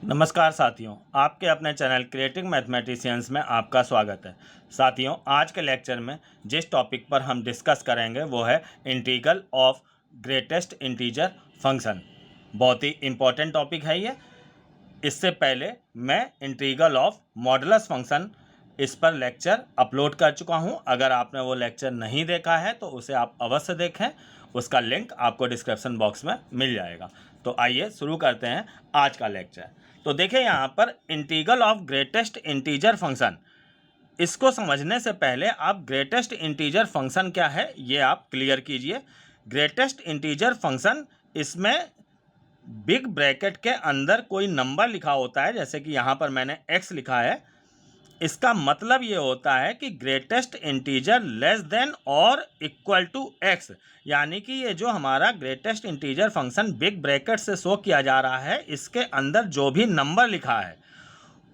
नमस्कार साथियों, आपके अपने चैनल क्रिएटिव मैथमेटिशियंस में आपका स्वागत है। साथियों, आज के लेक्चर में जिस टॉपिक पर हम डिस्कस करेंगे वो है integral of greatest integer function. बहुत ही इम्पोर्टेंट टॉपिक है ये। इससे पहले मैं इंटीग्रल ऑफ मॉडुलस फंक्शन इस पर लेक्चर अपलोड कर चुका हूँ। अगर आपने वो लेक्चर नहीं देखा है तो उसे आप अवश्य देखें, उसका लिंक आपको डिस्क्रिप्शन बॉक्स में मिल जाएगा। तो आइए शुरू करते हैं आज का लेक्चर। तो देखिए यहाँ पर integral of greatest integer function, इसको समझने से पहले आप ग्रेटेस्ट इंटीजर फंक्शन क्या है ये आप क्लियर कीजिए। ग्रेटेस्ट इंटीजर फंक्शन, इसमें बिग ब्रैकेट के अंदर कोई नंबर लिखा होता है, जैसे कि यहाँ पर मैंने x लिखा है। इसका मतलब ये होता है कि ग्रेटेस्ट इंटीजर लेस देन और इक्वल टू x, यानी कि ये जो हमारा greatest integer function big bracket से शो किया जा रहा है, इसके अंदर जो भी नंबर लिखा है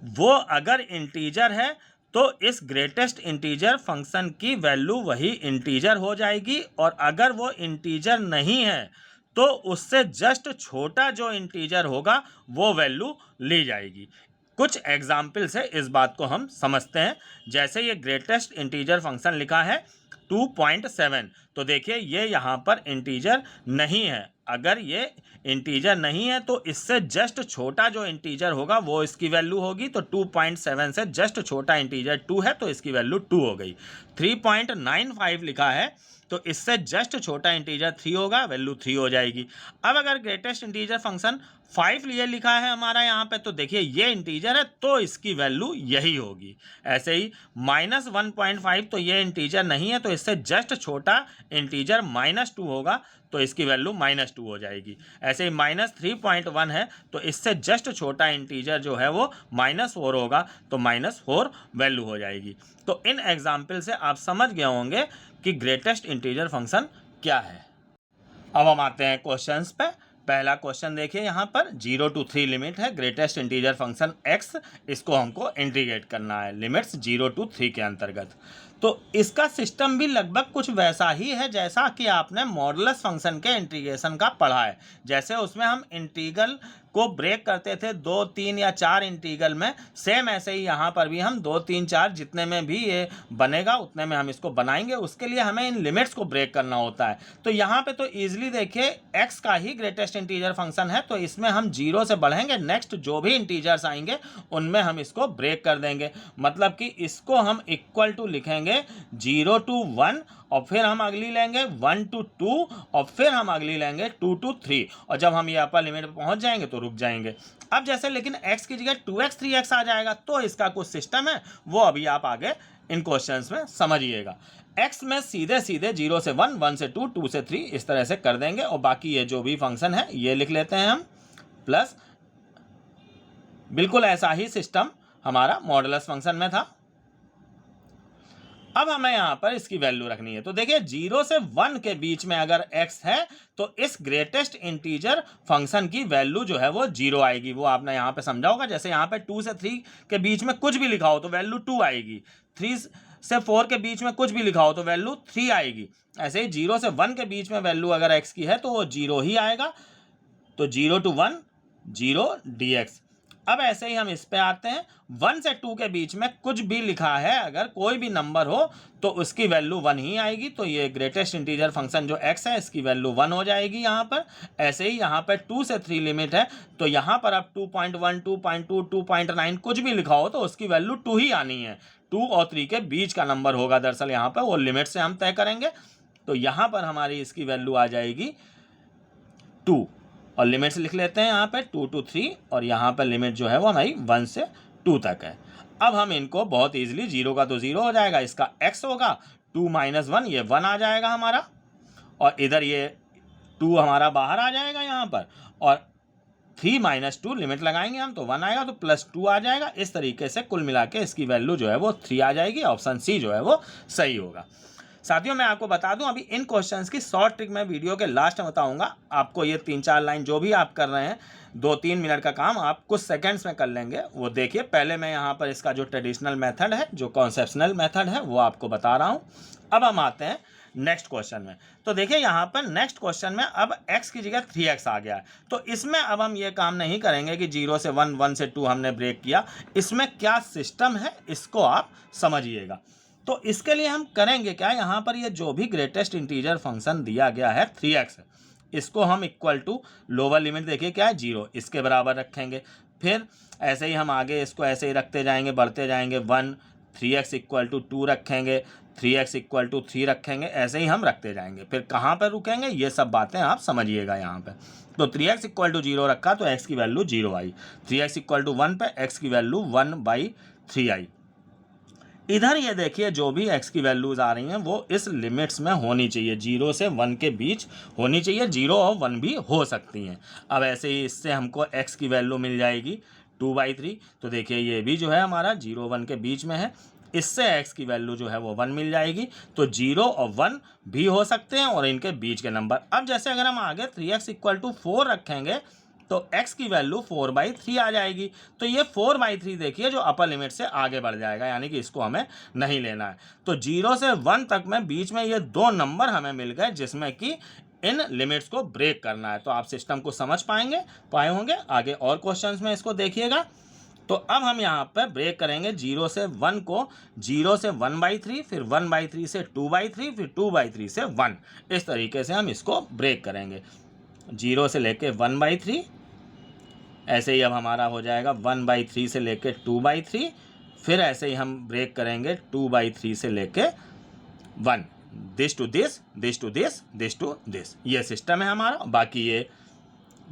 वो अगर इंटीजर है तो इस ग्रेटेस्ट इंटीजर फंक्शन की वैल्यू वही इंटीजर हो जाएगी, और अगर वो इंटीजर नहीं है तो उससे जस्ट छोटा जो इंटीजर होगा वो वैल्यू ली जाएगी। कुछ एग्जाम्पल से इस बात को हम समझते हैं। जैसे ये ग्रेटेस्ट इंटीजर फंक्शन लिखा है 2.7, तो देखिए ये यहाँ पर इंटीजर नहीं है। अगर ये इंटीजर नहीं है तो इससे जस्ट छोटा जो इंटीजर होगा वो इसकी वैल्यू होगी। तो 2.7 से जस्ट छोटा इंटीजर 2 है तो इसकी वैल्यू 2 हो गई। 3.95 लिखा है तो इससे जस्ट छोटा इंटीजर 3 होगा, वैल्यू 3 हो जाएगी। अब अगर ग्रेटेस्ट इंटीजर फंक्शन 5 लिए लिखा है हमारा यहाँ पे, तो देखिए ये इंटीजर है तो इसकी वैल्यू यही होगी। ऐसे ही -1.5, तो ये इंटीजर नहीं है तो इससे जस्ट छोटा इंटीजर -2 होगा तो इसकी वैल्यू -2 हो जाएगी। ऐसे ही -3.1 है तो इससे जस्ट छोटा इंटीजर जो है वो -4 होगा तो -4 वैल्यू हो जाएगी। तो इन एग्जाम्पल से आप समझ गए होंगे कि ग्रेटेस्ट इंटीजर फंक्शन क्या है। अब हम आते हैं क्वेश्चंस पे। पहला क्वेश्चन देखिए, यहाँ पर 0 to 3 लिमिट है ग्रेटेस्ट इंटीजर फंक्शन x, इसको हमको इंटीग्रेट करना है लिमिट्स 0 to 3 के अंतर्गत। तो इसका सिस्टम भी लगभग कुछ वैसा ही है जैसा कि आपने मॉडुलस फंक्शन के इंटीग्रेशन का पढ़ा है। जैसे उसमें हम इंटीग्रल को ब्रेक करते थे 2, 3 या 4 इंटीग्रल में, सेम ऐसे ही यहाँ पर भी हम 2, 3, 4 जितने में भी ये बनेगा उतने में हम इसको बनाएंगे। उसके लिए हमें इन लिमिट्स को ब्रेक करना होता है। तो यहाँ पे तो ईजिली देखिए x का ही ग्रेटेस्ट इंटीजर फंक्शन है तो इसमें हम 0 से बढ़ेंगे, नेक्स्ट जो भी इंटीजर्स आएंगे उनमें हम इसको ब्रेक कर देंगे। मतलब कि इसको हम इक्वल टू लिखेंगे 0 to 1, और फिर हम अगली लेंगे 1 to 2, और फिर हम अगली लेंगे 2 to 3, और जब हम ये अपर लिमिट पर पहुंच जाएंगे तो रुक जाएंगे। अब जैसे लेकिन x की जगह 2x 3x आ जाएगा तो इसका कुछ सिस्टम है, वो अभी आप आगे इन क्वेश्चंस में समझिएगा। x में सीधे सीधे 0 से 1, 1 से 2, 2 से 3 इस तरह से कर देंगे, और बाकी ये जो भी फंक्शन है ये लिख लेते हैं हम प्लस। बिल्कुल ऐसा ही सिस्टम हमारा मॉडुलस फंक्शन में था। अब हमें यहाँ पर इसकी वैल्यू रखनी है। तो देखिए 0 से 1 के बीच में अगर x है तो इस ग्रेटेस्ट इंटीजर फंक्शन की वैल्यू जो है वो 0 आएगी। वो आपने यहाँ पे समझा होगा। जैसे यहाँ पे 2 से 3 के बीच में कुछ भी लिखा हो तो वैल्यू 2 आएगी, 3 से 4 के बीच में कुछ भी लिखा हो तो वैल्यू 3 आएगी। ऐसे ही 0 से 1 के बीच में वैल्यू अगर x की है तो वो 0 ही आएगा। तो 0 to 1 0 dx। अब ऐसे ही हम इस पे आते हैं, 1 से 2 के बीच में कुछ भी लिखा है, अगर कोई भी नंबर हो तो उसकी वैल्यू 1 ही आएगी। तो ये ग्रेटेस्ट इंटीजर फंक्शन जो x है इसकी वैल्यू 1 हो जाएगी यहाँ पर। ऐसे ही यहाँ पर 2 से 3 लिमिट है तो यहाँ पर अब 2.1, 2.2, 2.9 कुछ भी लिखा हो तो उसकी वैल्यू 2 ही आनी है। 2 और 3 के बीच का नंबर होगा दरअसल यहाँ पर, वो लिमिट से हम तय करेंगे। तो यहाँ पर हमारी इसकी वैल्यू आ जाएगी 2, और लिमिट्स लिख लेते हैं यहाँ पे 2 to 3, और यहाँ पर लिमिट जो है वो हमारी 1 से 2 तक है। अब हम इनको बहुत इजीली, 0 का तो 0 हो जाएगा, इसका x होगा 2 - 1, ये 1 आ जाएगा हमारा, और इधर ये 2 हमारा बाहर आ जाएगा यहाँ पर, और 3 - 2 लिमिट लगाएंगे हम तो 1 आएगा, तो +2 आ जाएगा। इस तरीके से कुल मिला के इसकी वैल्यू जो है वो 3 आ जाएगी। ऑप्शन सी जो है वो सही होगा। साथियों, मैं आपको बता दूं, अभी इन क्वेश्चंस की शॉर्ट ट्रिक मैं वीडियो के लास्ट में बताऊंगा आपको। ये 3-4 लाइन जो भी आप कर रहे हैं, 2-3 मिनट का काम आप कुछ सेकंड्स में कर लेंगे, वो देखिए। पहले मैं यहाँ पर इसका जो ट्रेडिशनल मेथड है, जो कॉन्सेप्शनल मेथड है, वो आपको बता रहा हूँ। अब हम आते हैं नेक्स्ट क्वेश्चन में। तो देखिए यहाँ पर नेक्स्ट क्वेश्चन में अब x की जगह 3x आ गया है। तो इसमें अब हम ये काम नहीं करेंगे कि 0 से 1, 1 से 2 हमने ब्रेक किया। इसमें क्या सिस्टम है इसको आप समझिएगा। तो इसके लिए हम करेंगे क्या, यहाँ पर ये जो भी ग्रेटेस्ट इंटीजर फंक्शन दिया गया है 3x, इसको हम इक्वल टू लोअर लिमिट देखिए क्या है 0, इसके बराबर रखेंगे। फिर ऐसे ही हम आगे इसको ऐसे ही रखते जाएंगे, बढ़ते जाएंगे। 1, 3x इक्वल टू 2 रखेंगे, 3x इक्वल टू 3 रखेंगे, ऐसे ही हम रखते जाएंगे। फिर कहाँ पर रुकेंगे ये सब बातें आप समझिएगा यहाँ पे। तो 3x इक्वल टू 0 रखा तो x की value 0 I. 3x equal to 1 पे x की वैल्यू 1/3 आई। इधर ये देखिए जो भी x की वैल्यूज आ रही हैं वो इस लिमिट्स में होनी चाहिए, 0 से 1 के बीच होनी चाहिए। 0 और 1 भी हो सकती हैं। अब ऐसे ही इससे हमको x की वैल्यू मिल जाएगी 2/3। तो देखिए ये भी जो है हमारा 0 1 के बीच में है, इससे x की वैल्यू जो है वो 1 मिल जाएगी। तो 0 और 1 भी हो सकते हैं और इनके बीच के नंबर। अब जैसे अगर हम आगे 3x इक्वल टू 4 रखेंगे तो x की वैल्यू 4/3 आ जाएगी। तो ये 4/3 देखिए जो अपर लिमिट से आगे बढ़ जाएगा, यानी कि इसको हमें नहीं लेना है। तो 0 से 1 तक में बीच में ये 2 नंबर हमें मिल गए जिसमें कि इन लिमिट्स को ब्रेक करना है। तो आप सिस्टम को समझ पाए होंगे। आगे और क्वेश्चंस में इसको देखिएगा। तो अब हम यहाँ पर ब्रेक करेंगे 0 से 1 को, 0 से 1/3, फिर 1/3 से 2/3, फिर 2/3 से 1। इस तरीके से हम इसको ब्रेक करेंगे 0 से लेके 1/3। ऐसे ही अब हमारा हो जाएगा 1/3 से लेके 2/3। फिर ऐसे ही हम ब्रेक करेंगे 2/3 से लेके 1। This to this, this to this, this to this, ये सिस्टम है हमारा। बाकी ये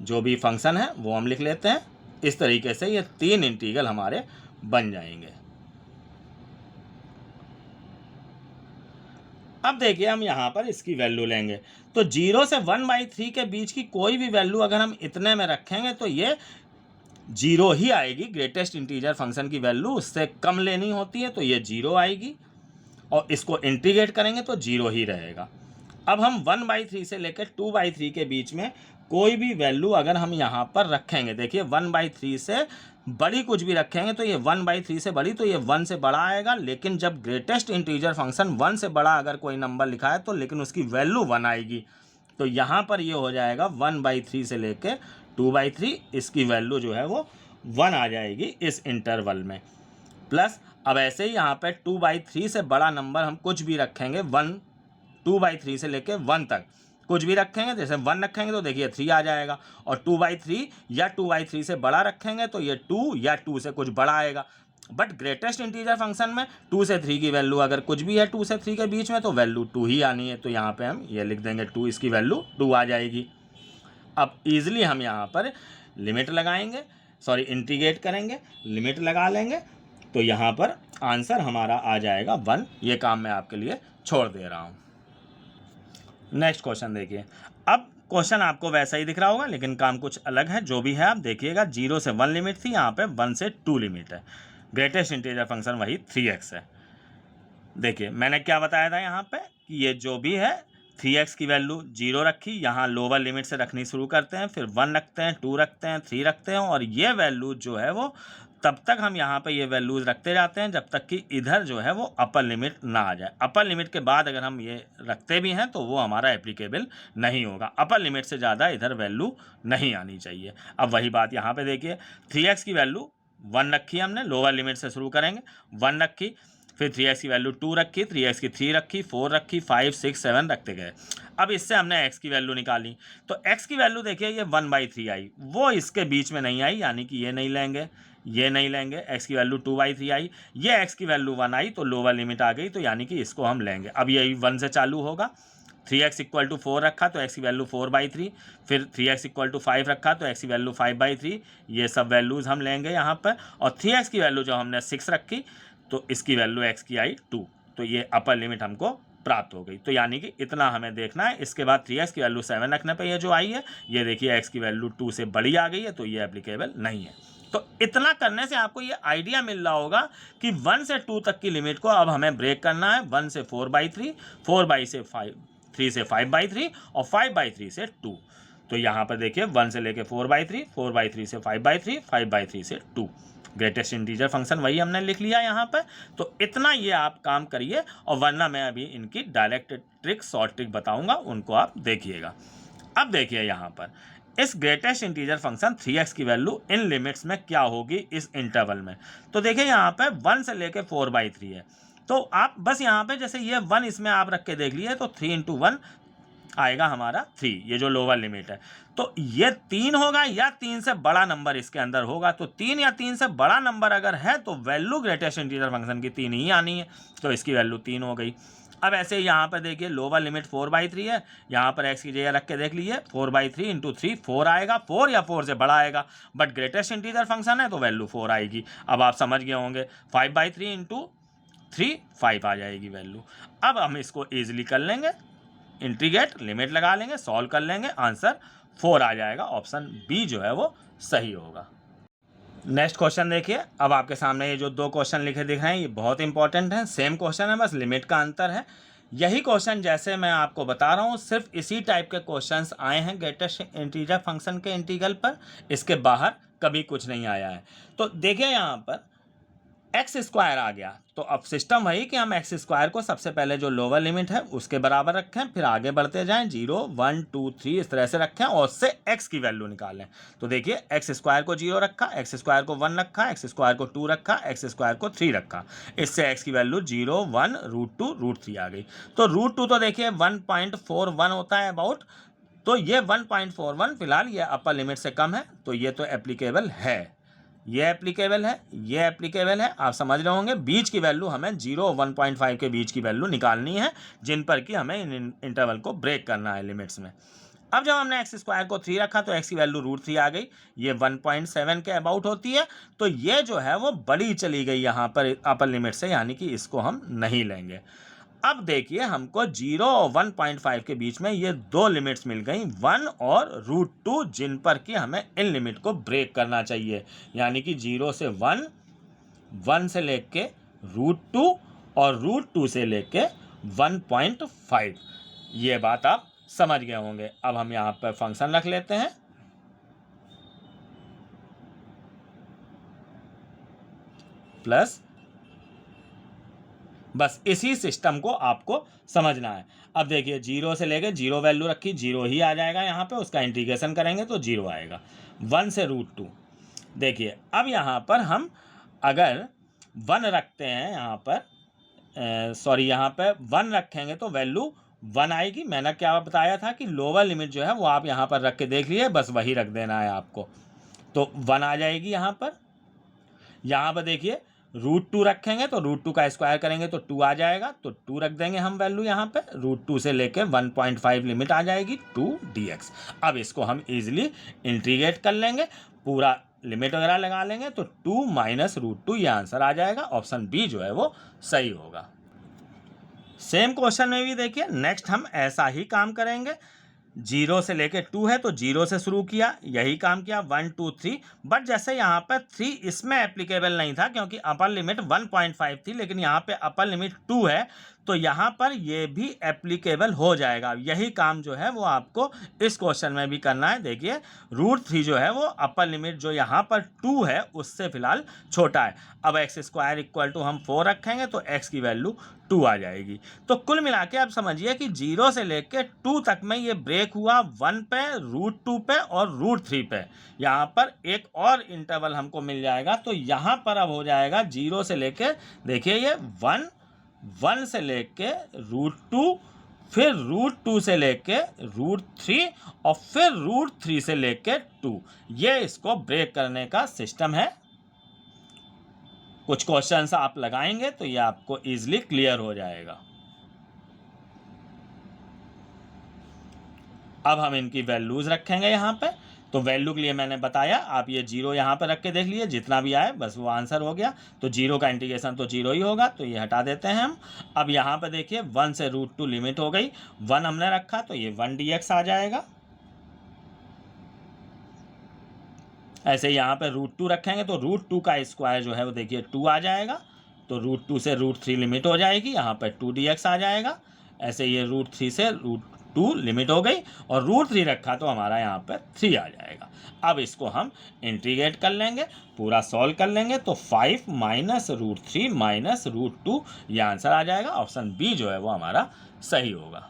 जो भी फंक्शन है वो हम लिख लेते हैं। इस तरीके से ये 3 इंटीग्रल हमारे बन जाएंगे। अब देखिए हम यहाँ पर इसकी वैल्यू लेंगे। तो 0 से 1/3 के बीच की कोई भी वैल्यू अगर हम इतने में रखेंगे तो ये 0 ही आएगी। ग्रेटेस्ट इंटीजर फंक्शन की वैल्यू उससे कम लेनी होती है तो ये 0 आएगी, और इसको इंटीग्रेट करेंगे तो 0 ही रहेगा। अब हम 1/3 से लेकर 2/3 के बीच में कोई भी वैल्यू अगर हम यहाँ पर रखेंगे, देखिए 1/3 से बड़ी कुछ भी रखेंगे तो ये 1/3 से बड़ी, तो ये 1 से बड़ा आएगा। लेकिन जब ग्रेटेस्ट इंटीजर फंक्शन 1 से बड़ा अगर कोई नंबर लिखा है तो लेकिन उसकी वैल्यू 1 आएगी। तो यहाँ पर ये हो जाएगा 1/3 से लेके 2/3, इसकी वैल्यू जो है वो 1 आ जाएगी इस इंटरवल में। प्लस अब ऐसे ही यहाँ पे 2/3 से बड़ा नंबर हम कुछ भी रखेंगे, 2/3 से लेके 1 तक कुछ भी रखेंगे, जैसे 1 रखेंगे तो देखिए 3 आ जाएगा। और 2/3 या 2/3 से बड़ा रखेंगे तो ये 2 या 2 से कुछ बड़ा आएगा। बट ग्रेटेस्ट इंटीजर फंक्शन में 2 से 3 की वैल्यू अगर कुछ भी है 2 से 3 के बीच में तो वैल्यू 2 ही आनी है। तो यहाँ पे हम ये लिख देंगे 2, इसकी वैल्यू 2 आ जाएगी। अब ईजिली हम यहाँ पर लिमिट लगाएंगे, सॉरी इंटीग्रेट करेंगे, लिमिट लगा लेंगे। तो यहाँ पर आंसर हमारा आ जाएगा 1। ये काम मैं आपके लिए छोड़ दे रहा हूँ। नेक्स्ट क्वेश्चन देखिए। अब क्वेश्चन आपको वैसा ही दिख रहा होगा लेकिन काम कुछ अलग है। जो भी है आप देखिएगा, 0 से 1 लिमिट थी, यहाँ पे 1 से 2 लिमिट है। ग्रेटेस्ट इंटीजर फंक्शन वही 3x है। देखिए मैंने क्या बताया था यहाँ पे कि ये जो भी है 3x की वैल्यू 0 रखी, यहाँ लोअर लिमिट से रखनी शुरू करते हैं, फिर 1 रखते हैं, 2 रखते हैं, 3 रखते हैं, और ये वैल्यू जो है वो तब तक हम यहाँ पे ये वैल्यूज़ रखते जाते हैं जब तक कि इधर जो है वो अपर लिमिट ना आ जाए। अपर लिमिट के बाद अगर हम ये रखते भी हैं तो वो हमारा एप्लीकेबल नहीं होगा। अपर लिमिट से ज़्यादा इधर वैल्यू नहीं आनी चाहिए। अब वही बात यहाँ पे देखिए, 3x की वैल्यू 1 रखी हमने, लोअर लिमिट से शुरू करेंगे, 1 रखी, फिर 3x की वैल्यू 2 रखी, 3x की 3 रखी, 4 रखी, 5, 6, 7 रखते गए। अब इससे हमने x की वैल्यू निकाली तो x की वैल्यू देखिए ये 1/3 आई, वो इसके बीच में नहीं आई, यानी कि ये नहीं लेंगे, ये नहीं लेंगे। x की वैल्यू 2/3 आई, ये x की वैल्यू 1 आई तो लोअर लिमिट आ गई, तो यानी कि इसको हम लेंगे। अब ये 1 से चालू होगा। 3x इक्वल टू 4 रखा तो x की वैल्यू 4/3, फिर 3x इक्वल टू 5 रखा तो x की वैल्यू 5/3, ये सब वैल्यूज़ हम लेंगे यहाँ पर। और 3x की वैल्यू जो हमने 6 रखी तो इसकी वैल्यू x की आई 2, तो ये अपर लिमिट हमको प्राप्त हो गई। तो यानी कि इतना हमें देखना है। इसके बाद 3x की वैल्यू 7 रखने पर ये जो आई है, ये देखिए x की वैल्यू 2 से बड़ी आ गई है, तो ये एप्लीकेबल नहीं है। तो इतना करने से आपको ये आइडिया मिल रहा होगा कि 1 से 2 तक की लिमिट को अब हमें ब्रेक करना है। 1 से 4/3, 4/3 से 5 और 5/3 से 2। तो यहाँ पर देखिए 1 से लेके 4/3, 4/3 से 5/3, 5/3 से 2। ग्रेटेस्ट इंटीजर फंक्शन वही हमने लिख लिया यहाँ पर। तो इतना ये आप काम करिए, और वरना मैं अभी इनकी डायरेक्ट ट्रिक, शॉर्ट ट्रिक बताऊँगा, उनको आप देखिएगा। अब देखिए यहाँ पर इस ग्रेटेस्ट इंटीजर फंक्शन 3x की वैल्यू इन लिमिट्स में क्या होगी इस इंटरवल में। तो देखिए यहाँ पे 1 से लेके 4/3 है, तो आप बस यहाँ पे जैसे ये 1 इसमें आप रख के देख लिए, तो 3 × 1 आएगा हमारा 3, ये जो लोअर लिमिट है। तो ये 3 होगा या 3 से बड़ा नंबर इसके अंदर होगा। तो 3 या 3 से बड़ा नंबर अगर है तो वैल्यू ग्रेटेस्ट इंटीजर फंक्शन की 3 ही आनी है, तो इसकी वैल्यू 3 हो गई। अब ऐसे यहाँ पर देखिए लोअर लिमिट 4/3 है, यहाँ पर x की जगह रख के देख लीजिए, 4/3 × 3 4 आएगा, 4 या 4 से बड़ा आएगा, बट ग्रेटेस्ट इंटीजर फंक्शन है तो वैल्यू 4 आएगी। अब आप समझ गए होंगे, 5/3 × 3 5 आ जाएगी वैल्यू। अब हम इसको ईजिली कर लेंगे, इंटीग्रेट, लिमिट लगा लेंगे, सॉल्व कर लेंगे, आंसर 4 आ जाएगा। ऑप्शन बी जो है वो सही होगा। नेक्स्ट क्वेश्चन देखिए। अब आपके सामने ये जो 2 क्वेश्चन लिखे दिख रहे हैं, ये बहुत इंपॉर्टेंट हैं। सेम क्वेश्चन है, बस लिमिट का अंतर है। यही क्वेश्चन जैसे मैं आपको बता रहा हूँ, सिर्फ इसी टाइप के क्वेश्चंस आए हैं ग्रेटेस्ट इंटीजर फंक्शन के इंटीग्रल पर, इसके बाहर कभी कुछ नहीं आया है। तो देखिए यहाँ पर x² आ गया, तो अब सिस्टम वही कि हम x² को सबसे पहले जो लोअर लिमिट है उसके बराबर रखें, फिर आगे बढ़ते जाएं, 0 1 2 3 इस तरह से रखें और उससे x की वैल्यू निकालें। तो देखिए x² को 0 रखा, x² को 1 रखा, x² को 2 रखा, x² को 3 रखा, इससे x की वैल्यू 0 1 √2 √3 आ गई। तो √2 तो देखिए 1.41 होता है अबाउट, तो ये 1.41 फिलहाल ये अपर लिमिट से कम है, तो ये तो एप्लीकेबल है, ये एप्लीकेबल है, ये एप्लीकेबल है। आप समझ रहे होंगे, बीच की वैल्यू हमें 0 और 1.5 के बीच की वैल्यू निकालनी है, जिन पर कि हमें इन इंटरवल को ब्रेक करना है लिमिट्स में। अब जब हमने x² को 3 रखा तो x की वैल्यू √3 आ गई, ये 1.7 के अबाउट होती है, तो ये जो है वो बड़ी चली गई यहाँ पर अपर लिमिट से, यानी कि इसको हम नहीं लेंगे। अब देखिए हमको 0 और 1.5 के बीच में ये 2 लिमिट्स मिल गई, 1 और √2, जिन पर कि हमें इन लिमिट को ब्रेक करना चाहिए, यानी कि 0 से 1, 1 से लेके √2 और √2 से लेके 1.5। ये बात आप समझ गए होंगे। अब हम यहाँ पर फंक्शन रख लेते हैं, प्लस, बस इसी सिस्टम को आपको समझना है। अब देखिए 0 से लेके 0 वैल्यू रखी, 0 ही आ जाएगा यहाँ पे, उसका इंटीग्रेशन करेंगे तो 0 आएगा। 1 से √2, देखिए अब यहाँ पर हम अगर 1 रखते हैं, यहाँ पर सॉरी यहाँ पे 1 रखेंगे तो वैल्यू 1 आएगी। मैंने क्या बताया था कि लोअर लिमिट जो है वो आप यहाँ पर रख के देख लिए, बस वही रख देना है आपको, तो 1 आ जाएगी यहाँ पर। यहाँ पर देखिए √2 रखेंगे तो √2 का स्क्वायर करेंगे तो 2 आ जाएगा, तो 2 रख देंगे हम वैल्यू यहाँ पे, √2 से लेके 1.5 लिमिट आ जाएगी 2 dx। अब इसको हम इजीली इंटीग्रेट कर लेंगे, पूरा लिमिट वगैरह लगा लेंगे, तो 2 - √2 ये आंसर आ जाएगा। ऑप्शन बी जो है वो सही होगा। सेम क्वेश्चन में भी देखिए नेक्स्ट हम ऐसा ही काम करेंगे। 0 से लेके 2 है तो 0 से शुरू किया, यही काम किया 1 2 3, बट जैसे यहाँ पर 3 इसमें एप्लीकेबल नहीं था क्योंकि अपर लिमिट 1.5 थी, लेकिन यहाँ पे अपर लिमिट 2 है, तो यहाँ पर ये भी एप्लीकेबल हो जाएगा। यही काम जो है वो आपको इस क्वेश्चन में भी करना है। देखिए √3 जो है वो अपर लिमिट जो यहाँ पर 2 है उससे फिलहाल छोटा है। अब x² = हम 4 रखेंगे तो x की वैल्यू 2 आ जाएगी। तो कुल मिला के आप समझिए कि 0 से लेके 2 तक में ये ब्रेक हुआ 1 पे, √2 पे और √3 पे। यहाँ पर एक और इंटरवल हमको मिल जाएगा, तो यहाँ पर अब हो जाएगा 0 से लेके, देखिए ये 1 से लेके √2, फिर √2 से लेके √3 और फिर √3 से लेके 2। ये इसको ब्रेक करने का सिस्टम है। कुछ क्वेश्चंस आप लगाएंगे तो ये आपको इजीली क्लियर हो जाएगा। अब हम इनकी वैल्यूज रखेंगे यहाँ पे, तो वैल्यू के लिए मैंने बताया, आप ये 0 यहाँ पर रख के देख लीजिए, जितना भी आए बस वो आंसर हो गया। तो 0 का इंटीग्रेशन तो 0 ही होगा, तो ये हटा देते हैं हम। अब यहाँ पर देखिए 1 से √2 लिमिट हो गई, 1 हमने रखा तो ये 1 dx आ जाएगा। ऐसे यहाँ पे √2 रखेंगे तो √2 का स्क्वायर जो है वो देखिए 2 आ जाएगा, तो √2 से √3 लिमिट हो जाएगी, यहाँ पर 2 dx आ जाएगा। ऐसे ये √3 से 2 लिमिट हो गई और √3 रखा तो हमारा यहाँ पर 3 आ जाएगा। अब इसको हम इंटीग्रेट कर लेंगे, पूरा सॉल्व कर लेंगे तो 5 माइनस √3 माइनस √2 ये आंसर आ जाएगा। ऑप्शन बी जो है वो हमारा सही होगा।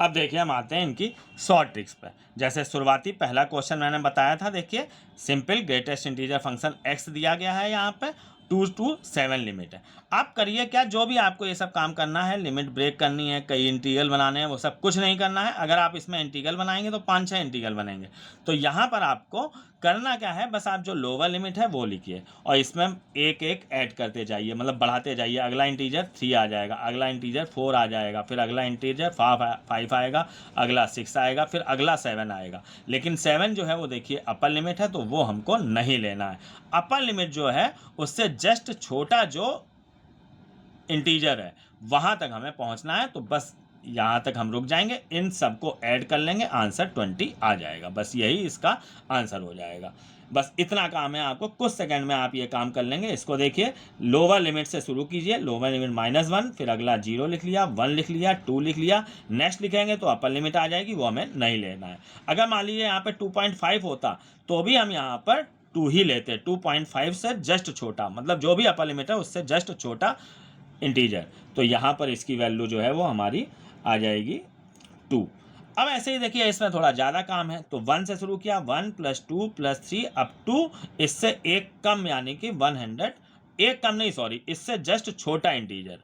अब देखिए हम आते हैं इनकी शॉर्ट ट्रिक्स पर। जैसे शुरुआती पहला क्वेश्चन मैंने बताया था, देखिए simple greatest integer function x दिया गया है, यहाँ पे 2 to 7 लिमिट है। आप करिए क्या, जो भी आपको ये सब काम करना है, लिमिट ब्रेक करनी है, कई इंटीग्रल बनाने हैं, वो सब कुछ नहीं करना है। अगर आप इसमें इंटीग्रल बनाएंगे तो 5-6 इंटीग्रल बनेंगे। तो यहाँ पर आपको करना क्या है, बस आप जो लोअर लिमिट है वो लिखिए और इसमें एक एक ऐड करते जाइए, मतलब बढ़ाते जाइए। अगला इंटीजर 3 आ जाएगा, अगला इंटीजर 4 आ जाएगा, फिर अगला इंटीजर 5 आएगा, अगला 6 आएगा, फिर अगला 7 आएगा। लेकिन 7 जो है वो देखिए अपर लिमिट है, तो वो हमको नहीं लेना है। अपर लिमिट जो है उससे जस्ट छोटा जो इंटीजर है वहाँ तक हमें पहुँचना है। तो बस यहाँ तक हम रुक जाएंगे, इन सबको ऐड कर लेंगे, आंसर 20 आ जाएगा। बस यही इसका आंसर हो जाएगा। बस इतना काम है, आपको कुछ सेकंड में आप ये काम कर लेंगे। इसको देखिए, लोअर लिमिट से शुरू कीजिए, लोअर लिमिट -1, फिर अगला 0 लिख लिया, 1 लिख लिया, 2 लिख लिया, नेक्स्ट लिखेंगे तो अपर लिमिट आ जाएगी, वो हमें नहीं लेना है। अगर मान लीजिए यहाँ पे 2.5 होता तो भी हम यहाँ पर 2 ही लेते, 2.5 से जस्ट छोटा, मतलब जो भी अपर लिमिट है उससे जस्ट छोटा इंटीजर। तो यहाँ पर इसकी वैल्यू जो है वो हमारी आ जाएगी 2। अब ऐसे ही देखिए इसमें थोड़ा ज़्यादा काम है, तो 1 से शुरू किया, 1 + 2 + 3 अप टू इससे एक कम, यानी कि 100, एक कम नहीं सॉरी, इससे जस्ट छोटा इंटीजर,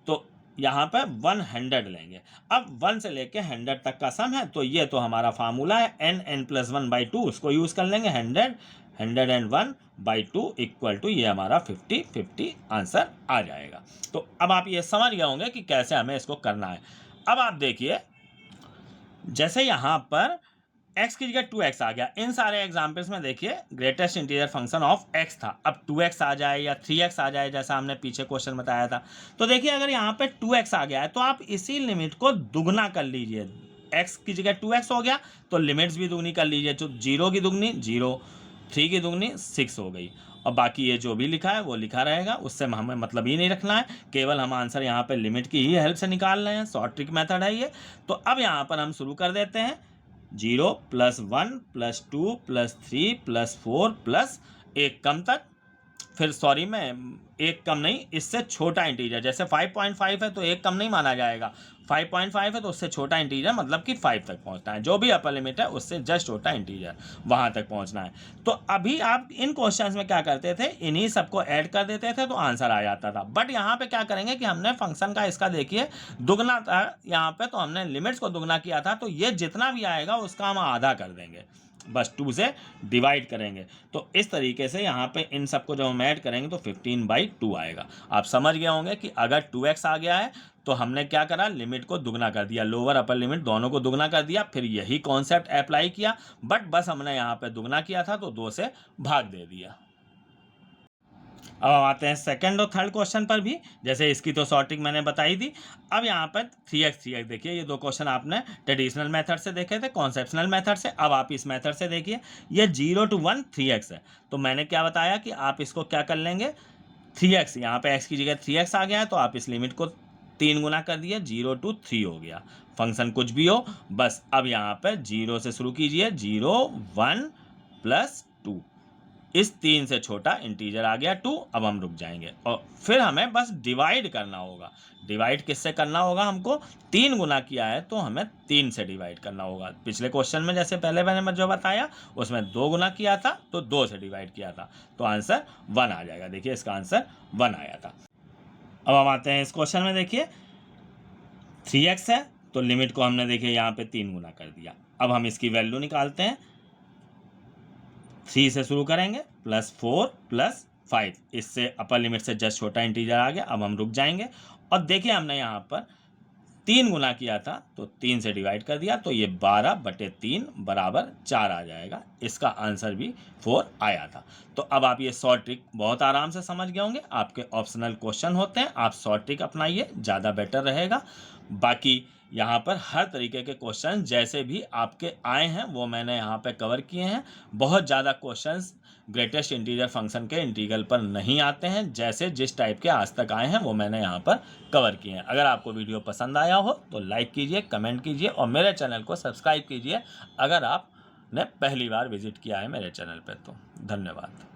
तो यहाँ पर 100 लेंगे। अब 1 से लेके 100 तक का सम है, तो ये तो हमारा फार्मूला है n+1/2, उसको यूज़ कर लेंगे। 101/2 इक्वल टू ये हमारा 50 आंसर आ जाएगा। तो अब आप ये समझ गए होंगे कि कैसे हमें इसको करना है। अब आप देखिए, जैसे यहाँ पर x की जगह 2x आ गया, इन सारे एग्जाम्पल्स में देखिए greatest integer function of x था। अब 2x आ जाए या 3x आ जाए, जैसा हमने पीछे क्वेश्चन बताया था, तो देखिए अगर यहाँ पे 2x आ गया है तो आप इसी लिमिट को दुगना कर लीजिए। x की जगह 2x हो गया तो लिमिट्स भी दुगनी कर लीजिए, तो 0 की दुगनी 0, 3 की दुगनी 6 हो गई, और बाकी ये जो भी लिखा है वो लिखा रहेगा, उससे हमें मतलब ही नहीं रखना है। केवल हम आंसर यहाँ पे लिमिट की ही हेल्प से निकाल रहे हैं, शॉर्ट ट्रिक मेथड है ये। तो अब यहाँ पर हम शुरू कर देते हैं, 0 + 1 + 2 + 3 + 4 + एक कम तक, फिर सॉरी मैं एक कम नहीं, इससे छोटा इंटीजर, जैसे 5.5 है तो एक कम नहीं माना जाएगा, 5.5 है तो उससे छोटा इंटीजर, मतलब कि 5 तक पहुंचना है। जो भी अपर लिमिट है उससे जस्ट छोटा इंटीजर, वहां तक पहुंचना है। तो अभी आप इन क्वेश्चंस में क्या करते थे, इन्हीं सबको ऐड कर देते थे तो आंसर आ जाता था। बट यहाँ पे क्या करेंगे कि हमने फंक्शन का इसका देखिए दुगना था यहाँ पे, तो हमने लिमिट्स को दुगना किया था, तो ये जितना भी आएगा उसका हम आधा कर देंगे, बस 2 से डिवाइड करेंगे। तो इस तरीके से यहाँ पे इन सबको जब हम ऐड करेंगे तो 15/2 आएगा। आप समझ गए होंगे कि अगर 2x आ गया है तो हमने क्या करा, लिमिट को दुगना कर दिया, लोअर अपर लिमिट दोनों को दुगना कर दिया, फिर यही कॉन्सेप्ट अप्लाई किया, बट बस हमने यहाँ पे दुगना किया था तो 2 से भाग दे दिया। अब हम आते हैं सेकंड और थर्ड क्वेश्चन पर भी। जैसे इसकी तो शॉर्ट ट्रिक मैंने बताई थी। अब यहाँ पर 3x देखिए, ये दो क्वेश्चन आपने ट्रेडिशनल मेथड से देखे थे, कॉन्सेप्शनल मेथड से। अब आप इस मेथड से देखिए, ये 0 to 1 3x है, तो मैंने क्या बताया कि आप इसको क्या कर लेंगे, 3x, यहाँ पे x की जगह 3x आ गया है तो आप इस लिमिट को 3 गुना कर दिए, 0 to 3 हो गया, फंक्शन कुछ भी हो। बस अब यहाँ पर 0 से शुरू कीजिए, 0 1 + 2, इस 3 से छोटा इंटीजर आ गया 2। अब हम रुक जाएंगे और फिर हमें बस डिवाइड करना होगा। डिवाइड किससे करना होगा, हमको 3 गुना किया है तो हमें 3 से डिवाइड करना होगा। पिछले क्वेश्चन में जैसे पहले मैंने जो बताया उसमें 2 गुना किया था तो 2 से डिवाइड किया था, तो आंसर 1 आ जाएगा। देखिए इसका आंसर 1 आया था। अब हम आते हैं इस क्वेश्चन में, देखिए 3x है तो लिमिट को हमने देखिए यहाँ पे 3 गुना कर दिया। अब हम इसकी वैल्यू निकालते हैं, 3 से शुरू करेंगे, +4 + 5, इससे अपर लिमिट से जस्ट छोटा इंटीजर आ गया। अब हम रुक जाएंगे और देखिए हमने यहाँ पर 3 गुना किया था तो 3 से डिवाइड कर दिया, तो ये 12/3 = 4 आ जाएगा। इसका आंसर भी 4 आया था। तो अब आप ये शॉर्ट ट्रिक बहुत आराम से समझ गए होंगे। आपके ऑप्शनल क्वेश्चन होते हैं, आप शॉर्ट ट्रिक अपनाइए, ज़्यादा बेटर रहेगा। बाकी यहाँ पर हर तरीके के क्वेश्चन जैसे भी आपके आए हैं वो मैंने यहाँ पे कवर किए हैं। बहुत ज़्यादा क्वेश्चंस ग्रेटेस्ट इंटीजर फंक्शन के इंटीग्रल पर नहीं आते हैं, जैसे जिस टाइप के आज तक आए हैं वो मैंने यहाँ पर कवर किए हैं। अगर आपको वीडियो पसंद आया हो तो लाइक कीजिए, कमेंट कीजिए और मेरे चैनल को सब्सक्राइब कीजिए अगर आपने पहली बार विजिट किया है मेरे चैनल पर तो। धन्यवाद।